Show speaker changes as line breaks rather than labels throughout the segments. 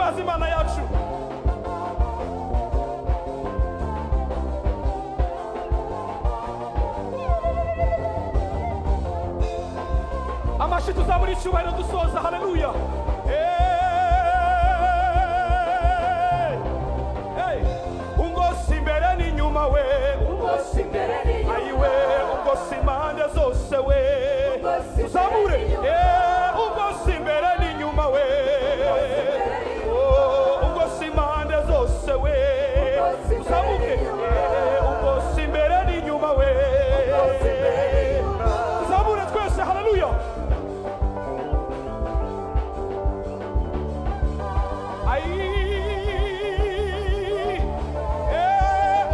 duhimbaze Imana yacu. Amashi tuzabura icyubahiro dusoza. Haleluya. Ungosi imbere n'inyuma we,
ungosi imbere n'inyuma,
ayiwe ungosi impande zose we, tuzamure. Ungosi imbere n'inyuma we, ungosi impande zose we, tuzamuke. Ungosi imbere n'inyuma we, tuzamure twese. Haleluya.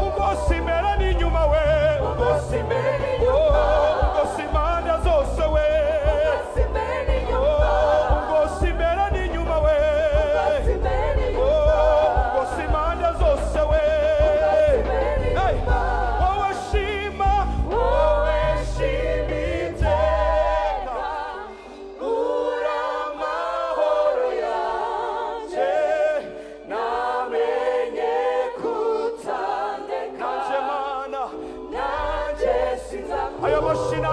Ungosi imbere n'inyuma we,
ungosi imbere n'inyuma,
ungosi impande zose we,
ungosi imbere n'inyuma,
ungosi imbere n'inyuma we,
ungosi imbere n'inyuma,
ungosi impande zose we. Wowe shima, wowe shima iteka, uri amahoro yanjye, namenye kutandeka, nanje Mana,
nanjye sinzakura.
ayo mashina